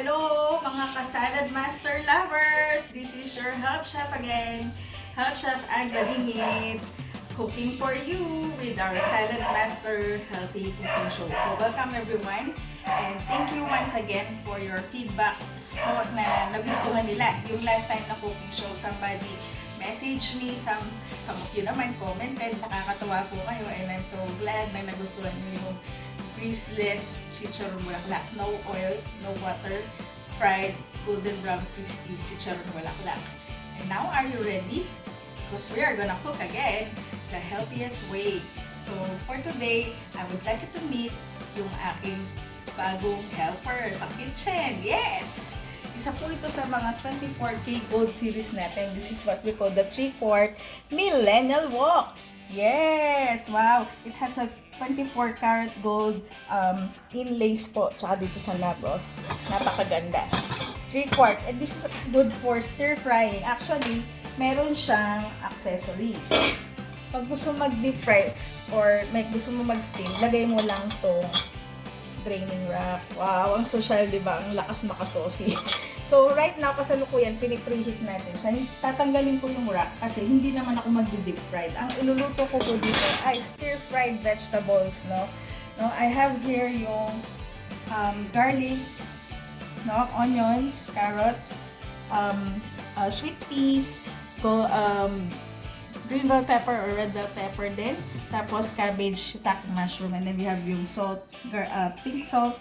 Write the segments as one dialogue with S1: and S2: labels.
S1: Hello mga ka-Saladmaster lovers! This is your Health Chef again. Health Chef and Balingit. Cooking for you with our Saladmaster Healthy Cooking Show. So welcome everyone and thank you once again for your feedback na nagustuhan nila. Yung last time na cooking show, somebody message me, some of you naman commented, nakakatawa po kayo and I'm so glad na nagustuhan niyo yung greaseless chicharon bulaklak, no oil, no water, fried golden brown crispy chicharon bulaklak. And now are you ready? Because we are gonna cook again the healthiest way. So for today, I would like you to meet yung aking bagong helper sa kitchen. Yes! Isa po ito sa mga 24K Gold Series natin. This is what we call the 3/4 Millenial Wok. Yes! Wow! It has a 24 karat gold inlays po. Tsaka dito sa knob. Oh. Napakaganda. 3/4. And this is good for stir frying. Actually, meron siyang accessories. Pag gusto mag-deep fry or may gusto mo mag-steam, lagay mo lang tong draining rack. Wow, ang social, di ba? Ang lakas makasosi. So, right now, kasalukuyan, pinipreheat natin siya. Tatanggalin ko yung rack kasi hindi naman ako mag-deep fried. Ang iluluto ko po dito ay stir-fried vegetables, no? I have here yung garlic, no? Onions, carrots, sweet peas, green bell pepper or red bell pepper din. Tapos cabbage, shiitake, mushroom. And then we have yung salt, pink salt,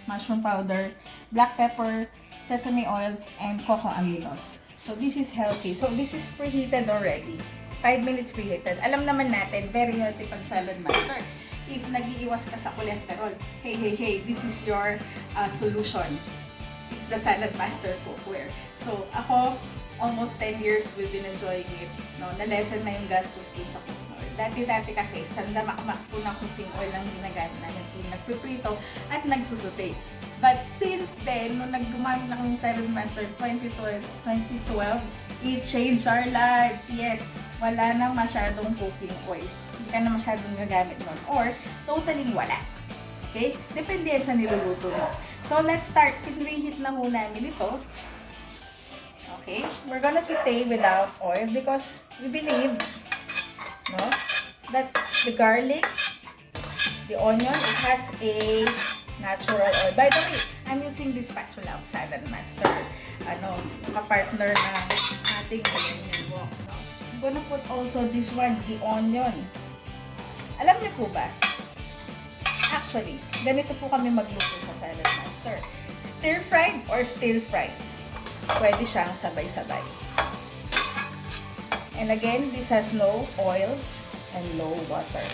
S1: mushroom powder, black pepper, sesame oil, and coco aminos. So this is healthy. So this is preheated already. 5 minutes preheated. Alam naman natin, very healthy pag Saladmaster. If nag-iiwas ka sa cholesterol, hey, this is your solution. It's the Saladmaster cookware. So ako, almost 10 years we've been enjoying it. No, na-lessen na yung gastos din sa cooking oil. Dati kasi, sandamak-mak po ng cooking oil ang ginagamit namin kung nagpiprito at nagsusute. But since then, nung nag-gumamit na kami sa Saladmaster 2012, it changed our lives. Yes, wala na masyadong cooking oil. Hindi ka na masyadong gagamit nun. Or, totally wala. Okay? Depende sa niluluto mo. So, let's start. Pinreheat na muna namin ito. Okay, we're gonna saute without oil because we believe, no, that the garlic, the onion, it has a natural oil. By the way, I'm using this spatula of Saladmaster, kapartner ng ating Millenial Wok. No? I'm gonna put also this one, the onion. Alam niyo po ba? Actually, ganito po kami magluto sa Saladmaster. Stir-fried or still-fried. Pwede siyang sabay-sabay. And again, this has no oil and no water.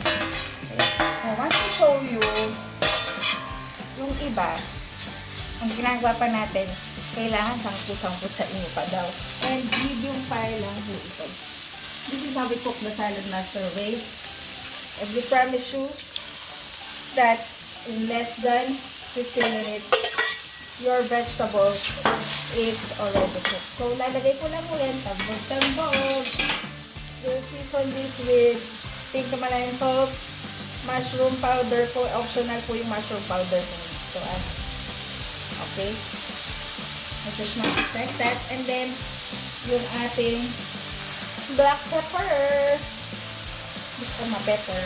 S1: Okay. I want to show you yung iba. Ang ginagawa pa natin, kailangan sangpu-sangpu sa inyo pa daw. And medium fire lang po ito. This is how we cook the Saladmaster way. And we promise you that in less than 15 minutes, your vegetables is already cooked. So, lalagay ko lang ulit, tambog-tambog. We'll season this with pink Himalayan salt, mushroom powder po. Optional po yung mushroom powder po. So, okay. Just like that. And then, yung ating black pepper. Gusto ma-pepper.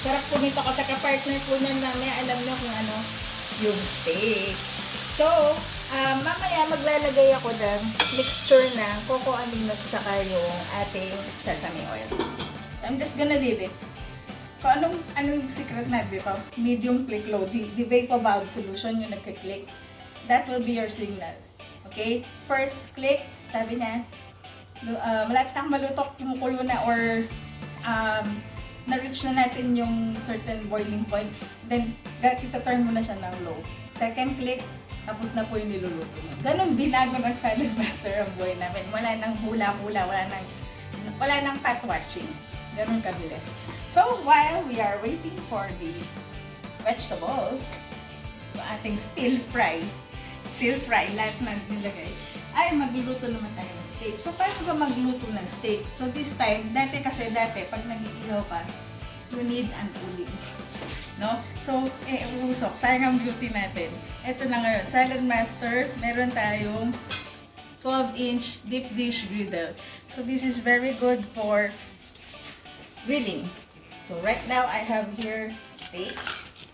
S1: Sarap po nito kasi ka-partner po niyan namin. Alam niyo kung ano yung steak. So, mamaya maglalagay ako ng mixture ng coco aminos tsaka yung ating sesame oil. So, I'm just gonna leave it. Kung anong secret na, di ba? Medium click low. The vapor valve solution yung nagka-click. That will be your signal. Okay? First click, sabi niya, malapit na malutok, kumukulo na or na-reach na natin yung certain boiling point. Then, ita-turn mo na siya ng low. Second click, tapos na po yung niluluto mo. Ganon binago ng Saladmaster ang buhay namin. Wala nang hula-hula, wala nang pot watching. Ganon kabilis. So, while we are waiting for the vegetables, yung ating stir fry, lahat na nilagay, ay magluluto naman tayo ng steak. So, paano ba magluto ng steak? So, this time, dati, pag nag-iihaw ka, you need an uling. no? So, usok. Sayang ang beauty natin. Ito na ngayon. Saladmaster. Meron tayong 12-inch deep dish griddle. So, this is very good for grilling. So, right now, I have here steak.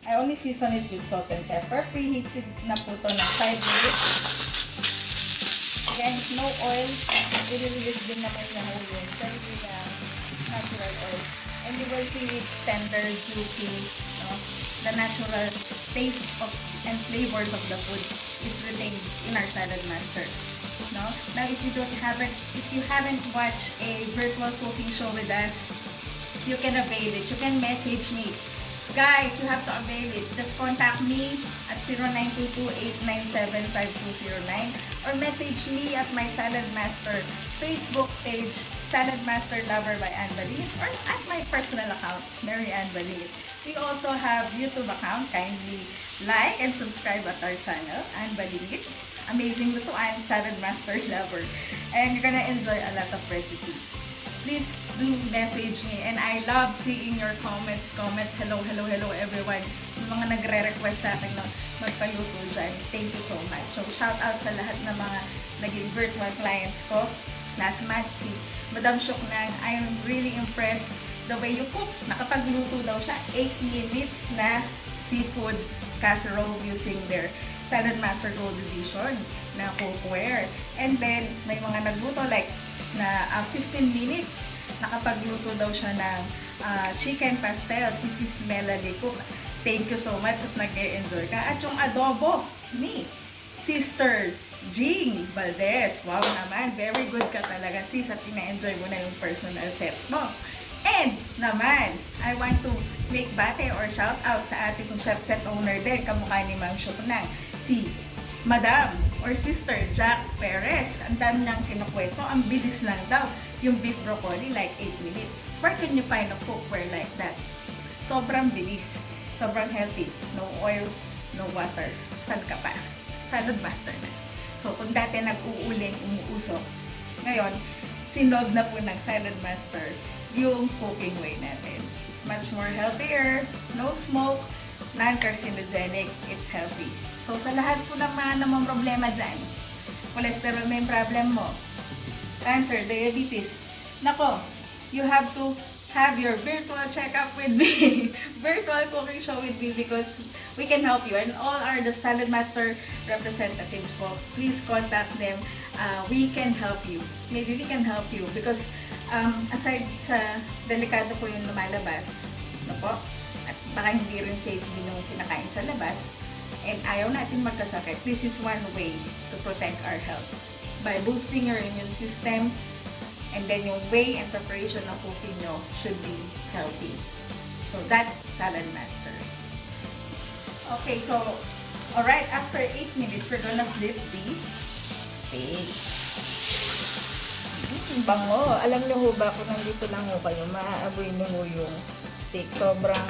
S1: I only season it with salt and pepper. Preheated na po ito ng 5 minutes. Again, no oil. I-release din naman yung whole yun. Very natural oil. And you will see it tender, juicy. No? The natural taste of and flavors of the food is retained in our Saladmaster. No? Now, if you haven't watched a virtual cooking show with us, you can avail it. You can message me. Guys, you have to avail it. Just contact me at 0922-897-5209 or message me at my Saladmaster Facebook page, Saladmaster Lover by Ann Balingit, or at my personal account, Mary Ann Balingit. We also have YouTube account. Kindly like and subscribe at our channel, Ann Balingit. Amazing lutuan, Saladmaster Lover. And you're gonna enjoy a lot of recipes. Please do message me, and I love seeing your comments. Hello everyone. Yung mga nagre-request sa akin na magpaluto dyan. Thank you so much. So, shout out sa lahat ng mga naging virtual clients ko. Last month, si Madam Shuknan, I am really impressed the way you cook. Nakapagluto daw siya 8 minutes na seafood casserole using their Saladmaster Gold Edition na cookware. And then, may mga nagluto like na 15 minutes, nakapagluto daw siya ng chicken pastel, si Sis Melody Cook. Thank you so much at nag-e-enjoy ka. At yung adobo ni Sister Jing Valdez. Wow naman, very good ka talaga sis at ina-enjoy mo na yung personal set mo. And naman, I want to make bate or shout out sa ating chef set owner din, kamukha ni Ma'am Shuknang, si Madam or Sister Jack Perez. Ang dami niyang kinukwento. Ang bilis lang daw. Yung beef broccoli, like 8 minutes. Where can you find a cookware like that? Sobrang bilis. Sobrang healthy. No oil, no water. Saan ka pa? Saladmaster na. So, kung dati nag-uuling, umuusok, ngayon, sinolve na po ng Saladmaster yung cooking way natin. It's much more healthier. No smoke. Non-carcinogenic. It's healthy. So, sa lahat po ng mga namang problema dyan, cholesterol na yung problem mo, cancer, diabetes, nako, you have to have your virtual check-up with me, virtual cooking show with me, because we can help you. And all are the Saladmaster representatives po. Please contact them. We can help you. Maybe we can help you because aside sa delikado po yung lumalabas, nako, at baka hindi rin safe din yung kinakain sa labas, and ayaw natin magkasakit, this is one way to protect our health. By boosting your immune system, and then yung way and preparation ng cooking nyo should be healthy. So that's Saladmaster. Okay, so, alright, after 8 minutes, we're gonna flip the steak. Bango. Alam niyo ho ba, kung nandito lang ho kayo, maaaboy niyo ho yung steak. Sobrang,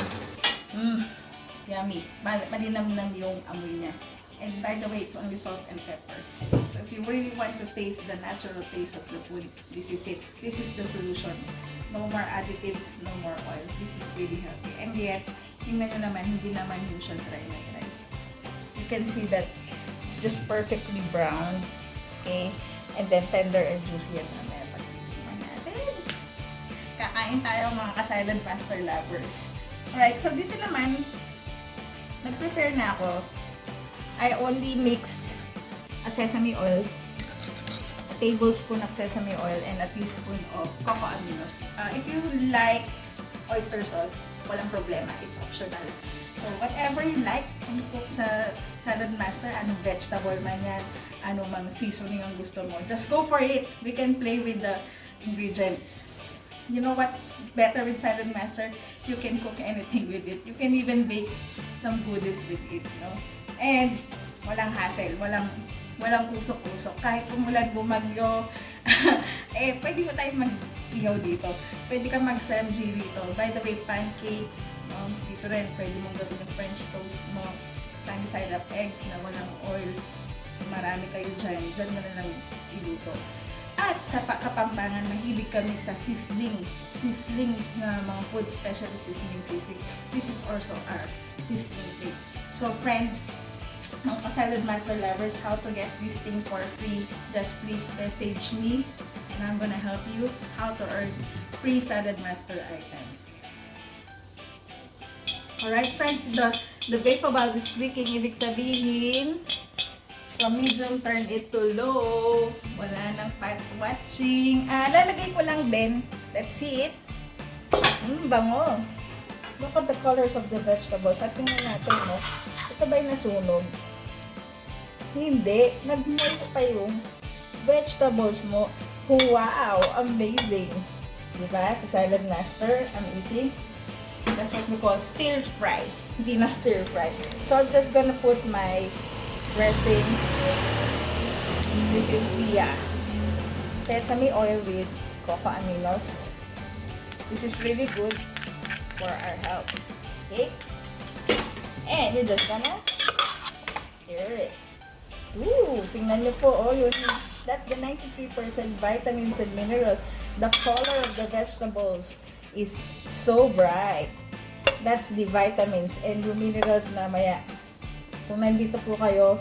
S1: yummy. Malinamnam yung amoy niya. And by the way, it's only salt and pepper. So if you really want to taste the natural taste of the food, this is it. This is the solution. No more additives, no more oil. This is really healthy. And yet, tingnan nyo naman, hindi naman yung siya dry na dry. You can see that it's just perfectly brown. Okay? And then tender and juicy yan naman. Pagtitignan natin. Kakain tayo mga ka-Saladmaster lovers. Alright, so dito naman, nag-prepare na ako. I only mixed a sesame oil, a tablespoon of sesame oil, and a teaspoon of cocoa aminos. If you like oyster sauce, walang problema. It's optional. So, whatever you like, kung cook sa Saladmaster, anong vegetable man yan, anong mang seasoning ang gusto mo, just go for it. We can play with the ingredients. You know what's better with Saladmaster? You can cook anything with it. You can even bake some goodies with it, you know? And walang hassle, walang usok-usok. Kahit umulan, bumagyo, pwede mo tayong mag-ihaw dito. Pwede kang mag-samji dito. By the way, pancakes, dito rin, pwede mong gawin yung French toast mo, sunny side up eggs na walang oil. Marami kayo dyan mo na lang iluto. At sa Kapampangan, mahilig kami sa sizzling na mga food, especially sizzling. This is also our sizzling cake. So friends, mga Saladmaster lovers, how to get this thing for free, just please message me and I'm gonna help you how to earn free Saladmaster items. Alright friends, the vape about is clicking, ibig sabihin from medium, turn it to low. Wala nang pat watching. Lalagay ko lang din. Let's see it. Bango. Look at the colors of the vegetables. At tingnan natin, no? Ito ba'y nasunog? Hindi. Nag-moist pa yung vegetables mo. Wow! Amazing! Diba? Sa Saladmaster, amazing. That's what we call stir fry. Hindi na stir fry. So, I'm just gonna put my dressing. This is the sesame oil with coco aminos. This is really good for our health. Okay? And you're just gonna stir it. Ooh, tingnan nyo po. Oh, that's the 93% vitamins and minerals. The color of the vegetables is so bright. That's the vitamins and the minerals na maya. Kung nandito po kayo,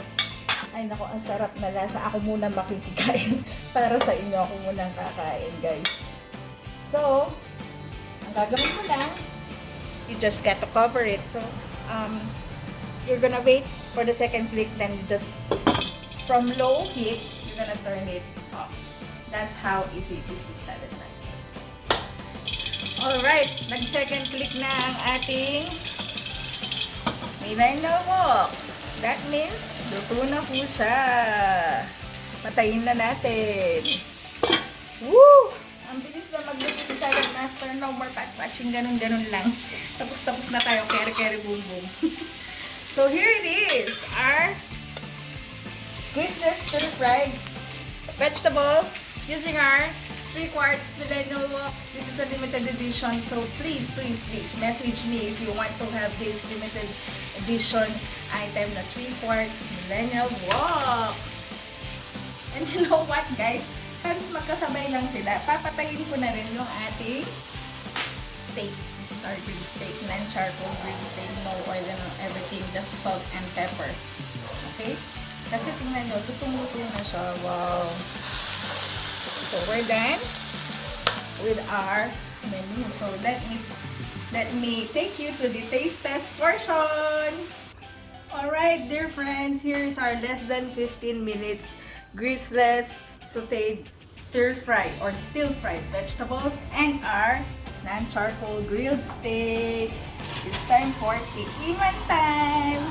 S1: ay naku, ang sarap na lasa. Ako muna makikikain. Para sa inyo, ako muna kakain, guys. So, ang gagawin ko lang, you just got to cover it. So, you're gonna wait for the second click, then you just, from low heat, you're gonna turn it off. That's how easy it is with Saladmaster. Alright, nag-second click na ang ating Millenial wok. That means, luto na po siya. Patayin na natin. Woo! Ang bilis na magluto si Saladmaster. No more pat-patching. Ganun-ganun lang. Tapos na tayo. Kere-kere boom boom. So, here it is. Our Griddlle stir-fried vegetable using our 3/4 Millenial wok. This is a limited edition. So, please message me if you want to have this limited edition item na 3/4 Millenial wok. And you know what, guys? Halos magkasabay lang sila. Papatayin ko na rin yung ating steak. This is our grilled steak. Non-charcoal grilled steak. No oil and everything. Just salt and pepper. Okay? Kasi tingnan nyo, tutong-luto na siya. Wow! So, we're done with our menu. So, let me take you to the taste test portion. Alright, dear friends, here is our less than 15 minutes Griddlle sauteed stir-fried or still-fried vegetables and our non-charcoal grilled steak. It's time for tikiman time!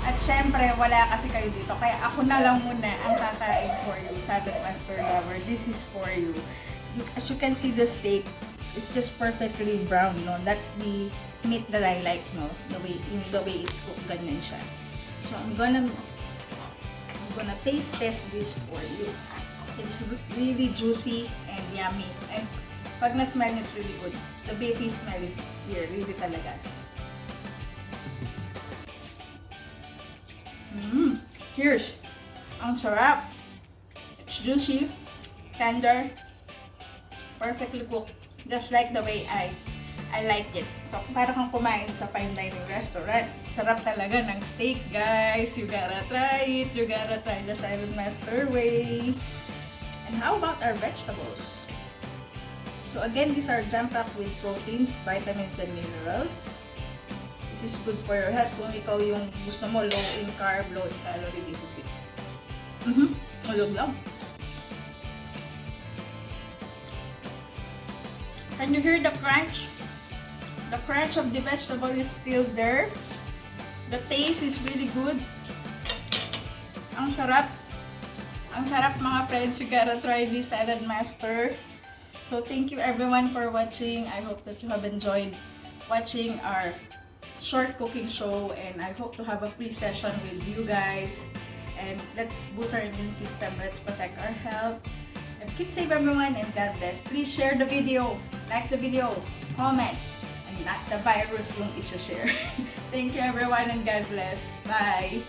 S1: At syempre, wala kasi kayo dito. Kaya ako na lang muna ang kakain for you, Saladmaster lover. This is for you. As you can see the steak, it's just perfectly brown, no? That's the meat that I like, no? The way it's cooked, ganyan siya. So I'm gonna taste test this for you. It's really juicy and yummy. And pag na-smell niya, it's really good. The beefy smell is here, really talaga. Cheers! Ang sarap! It's juicy, tender, perfectly cooked, just like the way I like it. So, para kang kumain sa fine dining restaurant. Sarap talaga ng steak, guys. You gotta try it. You gotta try the Saladmaster way. And how about our vegetables? So, again, these are jam-packed with proteins, vitamins, and minerals. This is good for your health. Kung ikaw yung gusto mo, low in carb, low in calorie, this is it. Ulog lang. Can you hear the crunch? The crunch of the vegetable is still there. The taste is really good. Ang sarap. Ang sarap, mga friends. You gotta try this Saladmaster. So thank you everyone for watching. I hope that you have enjoyed watching our short cooking show, and I hope to have a free session with you guys. And let's boost our immune system. Let's protect our health. And keep safe everyone, and God bless. Please share the video, like the video, comment, and not the virus yung i-share. Thank you everyone, and God bless. Bye!